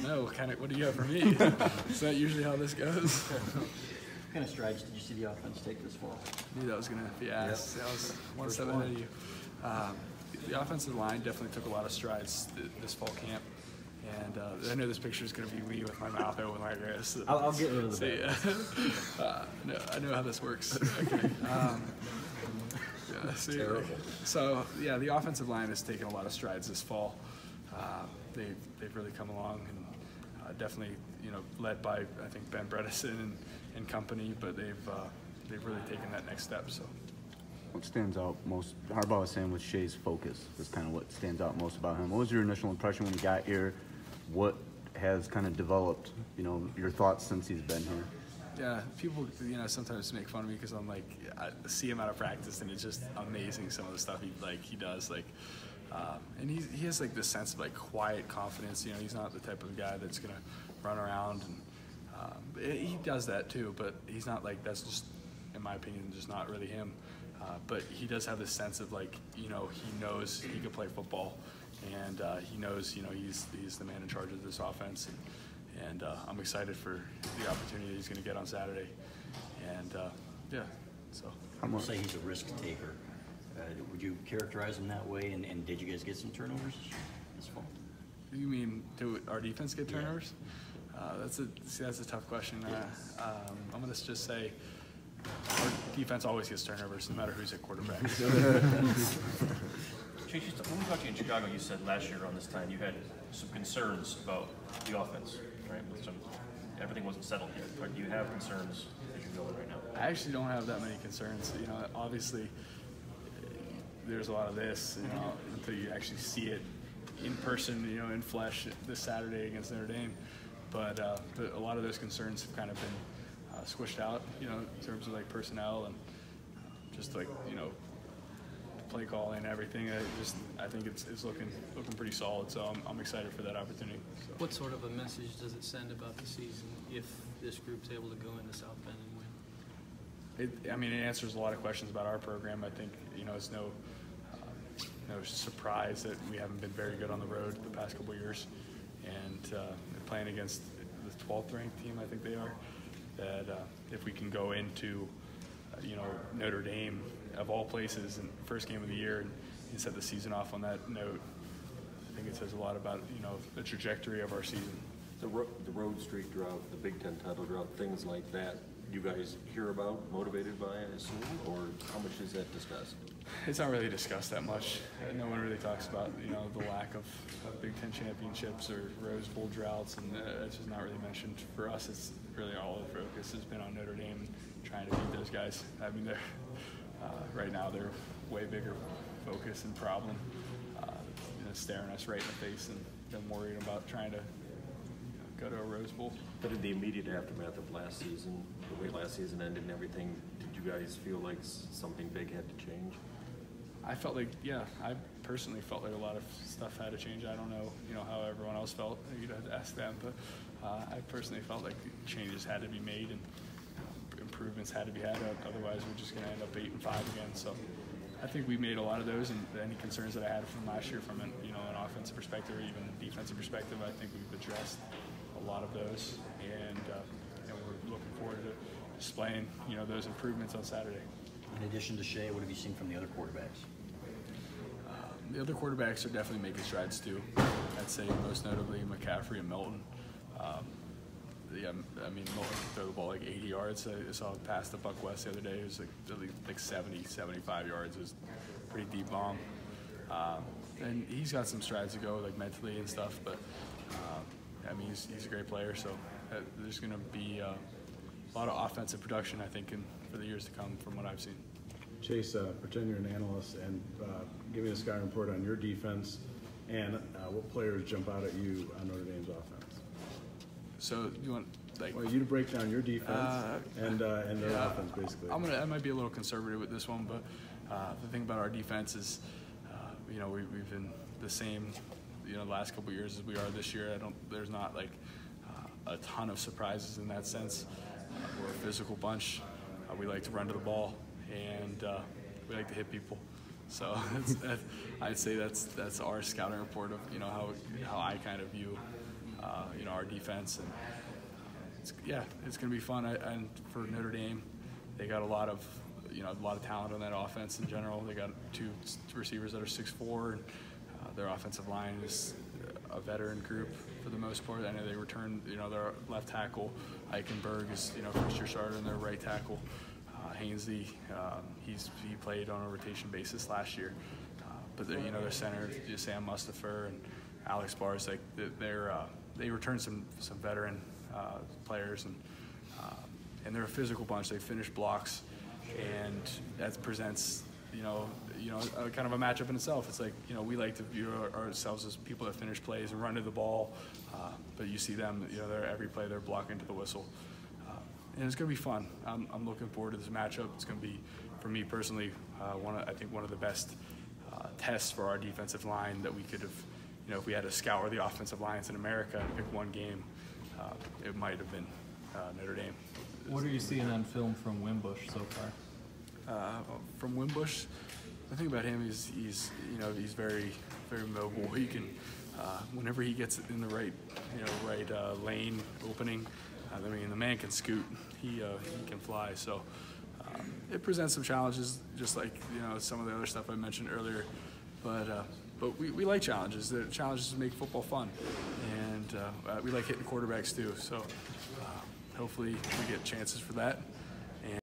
know. What do you have for me? Is that usually how this goes? What kind of strides did you see the offense take this fall? I knew that was going to be asked. Yep. That was one step ahead of you. The offensive line definitely took a lot of strides this fall camp. And I know this picture is going to be me with my mouth open like this. I'll get rid of the no, I know how this works. Okay. Terrible. So, yeah, the offensive line has taken a lot of strides this fall. They've really come along, and definitely, led by, I think, Ben Bredesen and company, but they've really taken that next step. So, what stands out most? Harbaugh was saying with Shea's focus is kind of what stands out most about him. What was your initial impression when you got here? What has kind of developed? Your thoughts since he's been here. Yeah, people, sometimes make fun of me because I'm like, I see him out of practice and it's just amazing some of the stuff he does. And he has like this sense of quiet confidence. He's not the type of guy that's gonna run around, and he does that too. But he's not that's just, in my opinion, just not really him. But he does have this sense of he knows he can play football, and he knows he's the man in charge of this offense. And I'm excited for the opportunity he's going to get on Saturday. And, so. I'm going to say he's a risk taker. Would you characterize him that way? And did you guys get some turnovers this fall? You mean, do our defense get turnovers? Yeah. That's a tough question. I'm going to just say our defense always gets turnovers, no matter who's at quarterback. Chase, when we talked to you in Chicago, you said last year around this time you had some concerns about the offense, right? Everything wasn't settled yet. Or do you have concerns as you're going right now? I actually don't have that many concerns. Obviously, there's a lot of this, until you actually see it in person, in flesh this Saturday against Notre Dame. But a lot of those concerns have kind of been squished out, in terms of personnel and just play calling and everything. I think it's looking pretty solid, so I'm excited for that opportunity. So. What sort of a message does it send about the season if this group's able to go into South Bend and win? It answers a lot of questions about our program. I think it's no surprise that we haven't been very good on the road the past couple of years, and playing against the 12th ranked team, I think they are. That if we can go into Notre Dame, of all places, and first game of the year, and set the season off on that note, I think it says a lot about the trajectory of our season. The road streak drought, the Big Ten title drought, things like that, you guys hear about, motivated by, I assume, or how much is that discussed? It's not really discussed that much. No one really talks about the lack of Big Ten championships or Rose Bowl droughts, and it's just not really mentioned. For us, it's really all the focus has been on Notre Dame and trying to beat those guys. They're right now they're way bigger focus and problem, staring us right in the face, and they're worried about trying to go to a Rose Bowl. But in the immediate aftermath of last season, the way last season ended and everything, did you guys feel like something big had to change? I felt I personally felt like a lot of stuff had to change. I don't know, how everyone else felt. You'd have to ask them, but I personally felt like changes had to be made and improvements had to be had. Otherwise, we're just going to end up 8-5 again. So I think we made a lot of those, and any concerns that I had from last year, from an offensive perspective or even a defensive perspective, I think we've addressed a lot of those, and we're looking forward to displaying those improvements on Saturday. In addition to Shea, what have you seen from the other quarterbacks? The other quarterbacks are definitely making strides too. I'd say most notably McCaffrey and Milton. Milton can throw the ball 80 yards. I saw it past the Buck West the other day. It was like 70, 75 yards. It was a pretty deep bomb. And he's got some strides to go, mentally and stuff. But he's a great player. So there's going to be a lot of offensive production, I think, for the years to come from what I've seen. Chase, pretend you're an analyst and give me a scouting report on your defense and what players jump out at you on Notre Dame's offense. So you want you to break down your defense and their offense, basically. I might be a little conservative with this one, but the thing about our defense is, we've been the same, the last couple of years as we are this year. There's not a ton of surprises in that sense. We're a physical bunch. We like to run to the ball, and we like to hit people. So I'd say that's our scouting report of how I kind of view our defense. And it's going to be fun. And for Notre Dame, they got a lot of talent on that offense in general. They got two receivers that are 6'4", and their offensive line is a veteran group for the most part. I know they returned, their left tackle, Eichenberg is, first-year starter, and their right tackle, Hainsley, he played on a rotation basis last year. But their center, Sam Mustapher and Alex Barrs, like they returned some veteran players, and they're a physical bunch. They finish blocks, and that presents a kind of a matchup in itself. It's like, we like to view ourselves as people that finish plays and run to the ball, but you see them, they're every play they're blocking to the whistle. And it's going to be fun. I'm looking forward to this matchup. It's going to be, for me personally, I think one of the best tests for our defensive line that we could have, if we had to scour the offensive lines in America and pick one game, it might have been Notre Dame. What are you seeing on film from Winovich so far? From Winovich, the thing about him is he's very, very mobile. He can, whenever he gets in the right lane opening, the man can scoot. He can fly. So it presents some challenges, just like some of the other stuff I mentioned earlier. But we like challenges. The challenges make football fun, and we like hitting quarterbacks too. So hopefully we get chances for that.